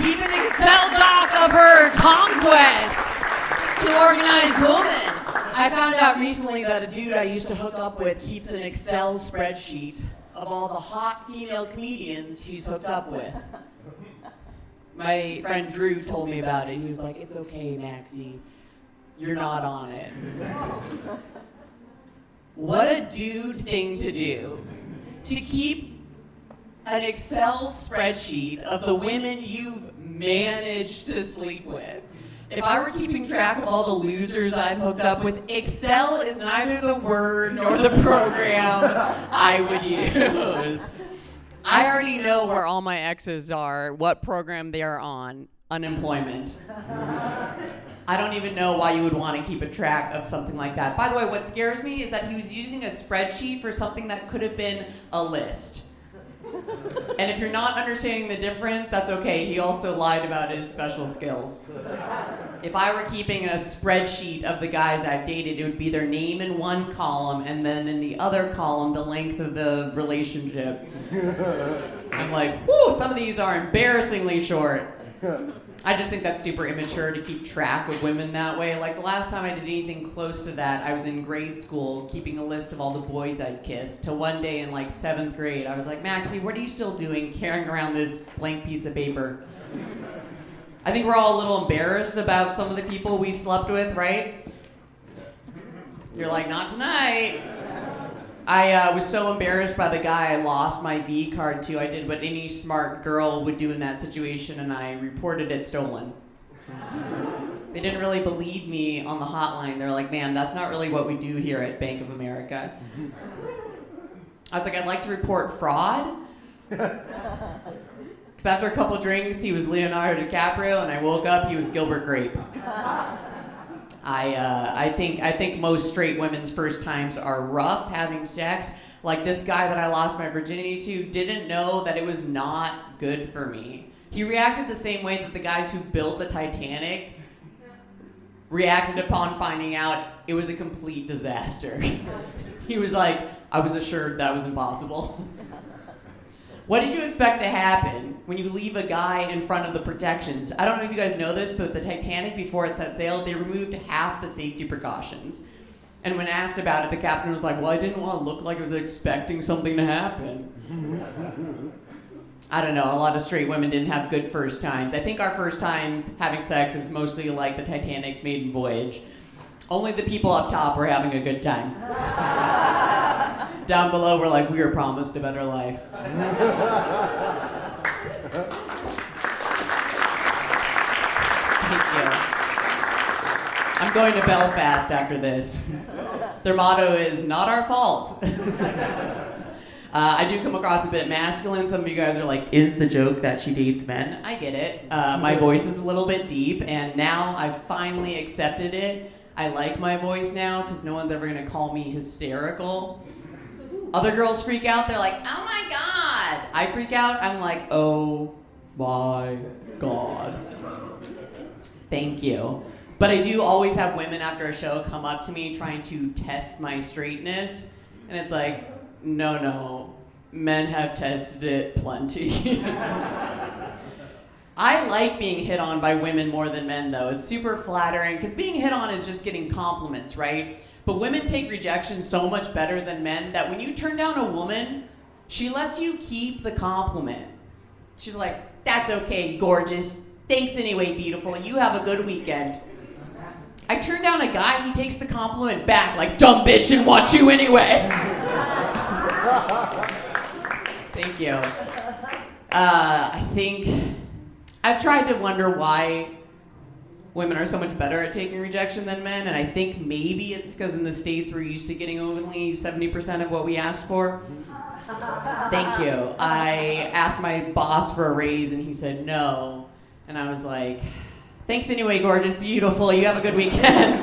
keep an Excel doc of her conquest to organized woman. I found out recently that a dude I used to hook up with keeps an Excel spreadsheet of all the hot female comedians he's hooked up with. My friend Drew told me about it. He was like, it's okay, Maxie. You're not on it. What a dude thing to do. To keep an Excel spreadsheet of the women you've managed to sleep with. If I were keeping track of all the losers I've hooked up with, Excel is neither the word nor the program I would use. I already know where all my exes are, what program they are on, unemployment. I don't even know why you would want to keep a track of something like that. By the way, what scares me is that he was using a spreadsheet for something that could have been a list. And if you're not understanding the difference, that's okay. He also lied about his special skills. If I were keeping a spreadsheet of the guys I've dated, it would be their name in one column, and then in the other column, the length of the relationship. I'm like, whoo, some of these are embarrassingly short. I just think that's super immature to keep track of women that way. Like the last time I did anything close to that, I was in grade school keeping a list of all the boys I'd kissed. Till one day in like 7th grade, I was like, Maxie, what are you still doing carrying around this blank piece of paper? I think we're all a little embarrassed about some of the people we've slept with, right? You're like, not tonight. I was so embarrassed by the guy I lost my V card to, I did what any smart girl would do in that situation, and I reported it stolen. They didn't really believe me on the hotline. They're like, man, that's not really what we do here at Bank of America. I was like, I'd like to report fraud. Because after a couple drinks, he was Leonardo DiCaprio, and I woke up, he was Gilbert Grape. I think most straight women's first times are rough having sex. Like this guy that I lost my virginity to didn't know that it was not good for me. He reacted the same way that the guys who built the Titanic reacted upon finding out it was a complete disaster. He was like, I was assured that was impossible. What did you expect to happen when you leave a guy in front of the protections? I don't know if you guys know this, but the Titanic, before it set sail, they removed half the safety precautions. And when asked about it, the captain was like, well, I didn't want to look like I was expecting something to happen. I don't know, a lot of straight women didn't have good first times. I think our first times having sex is mostly like the Titanic's maiden voyage. Only the people up top were having a good time. Down below, we're like, we were promised a better life. Thank you. I'm going to Belfast after this. Their motto is, not our fault. I do come across a bit masculine. Some of you guys are like, is the joke that she dates men? I get it. My voice is a little bit deep, and now I've finally accepted it. I like my voice now because no one's ever going to call me hysterical. Other girls freak out. They're like, oh my God. I freak out. I'm like, oh my God. Thank you. But I do always have women after a show come up to me trying to test my straightness. And it's like, no. Men have tested it plenty. I like being hit on by women more than men, though. It's super flattering, because being hit on is just getting compliments, right? But women take rejection so much better than men that when you turn down a woman, she lets you keep the compliment. She's like, that's okay, gorgeous. Thanks anyway, beautiful. You have a good weekend. I turn down a guy, he takes the compliment back like, dumb bitch, and want you anyway. Thank you. I think I've tried to wonder why women are so much better at taking rejection than men, and I think maybe it's because in the States we're used to getting only 70% of what we asked for. Thank you. I asked my boss for a raise and he said no, and I was like, thanks anyway, gorgeous, beautiful, you have a good weekend.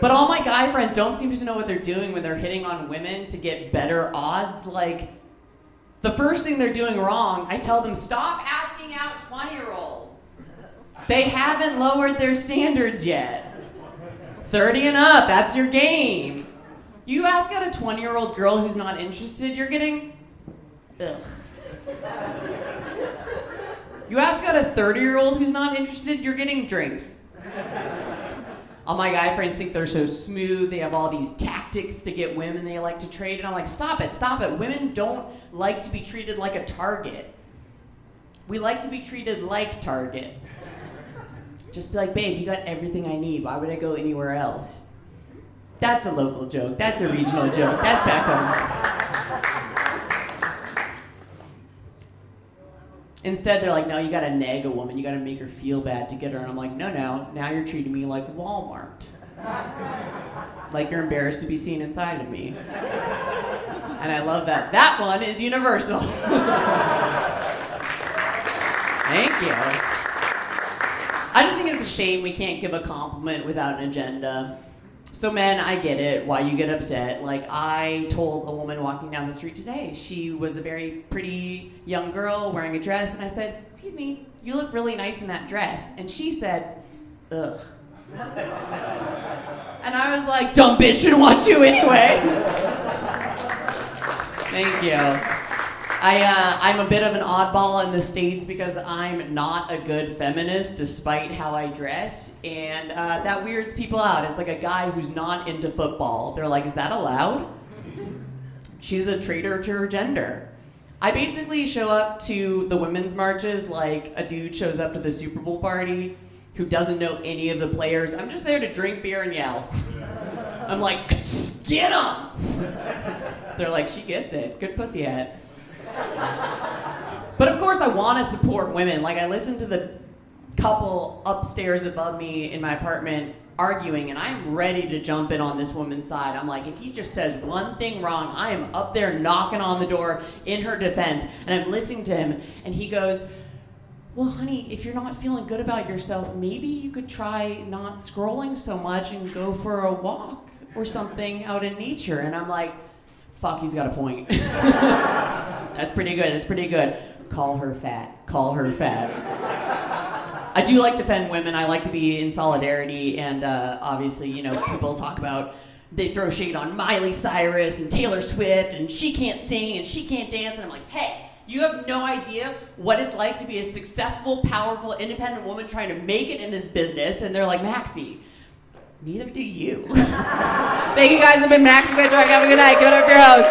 But all my guy friends don't seem to know what they're doing when they're hitting on women to get better odds. Like, the first thing they're doing wrong, I tell them, stop asking out 20-year-olds. They haven't lowered their standards yet. 30 and up, that's your game. You ask out a 20-year-old girl who's not interested, you're getting, ugh. You ask out a 30-year-old who's not interested, you're getting drinks. All my guy friends think they're so smooth. They have all these tactics to get women they like to trade. And I'm like, stop it. Women don't like to be treated like a target. We like to be treated like Target. Just be like, babe, you got everything I need. Why would I go anywhere else? That's a local joke. That's a regional joke. That's back home. Instead, they're like, no, you gotta nag a woman. You gotta make her feel bad to get her. And I'm like, no. Now you're treating me like Walmart. Like you're embarrassed to be seen inside of me. And I love that. That one is universal. Thank you. I just think it's a shame we can't give a compliment without an agenda. So men, I get it, why you get upset. Like, I told a woman walking down the street today, she was a very pretty young girl wearing a dress, and I said, excuse me, you look really nice in that dress. And she said, ugh. And I was like, dumb bitch, shouldn't want you anyway. Thank you. I'm a bit of an oddball in the States because I'm not a good feminist despite how I dress, and that weirds people out. It's like a guy who's not into football. They're like, is that allowed? She's a traitor to her gender. I basically show up to the women's marches like a dude shows up to the Super Bowl party who doesn't know any of the players. I'm just there to drink beer and yell. I'm like, get 'em! They're like, she gets it. Good pussy hat. But of course I want to support women. Like, I listen to the couple upstairs above me in my apartment arguing, and I'm ready to jump in on this woman's side. I'm like, if he just says one thing wrong, I am up there knocking on the door in her defense, and I'm listening to him, and he goes, well, honey, if you're not feeling good about yourself, maybe you could try not scrolling so much and go for a walk or something out in nature. And I'm like, fuck, he's got a point. That's pretty good. Call her fat. I do like to defend women. I like to be in solidarity, and obviously, you know, people talk about, they throw shade on Miley Cyrus and Taylor Swift, and she can't sing and she can't dance, and I'm like, hey, you have no idea what it's like to be a successful, powerful, independent woman trying to make it in this business. And they're like, Maxie, neither do you. Thank you guys. I've been Maxie. Have a good night. Give it up for your host.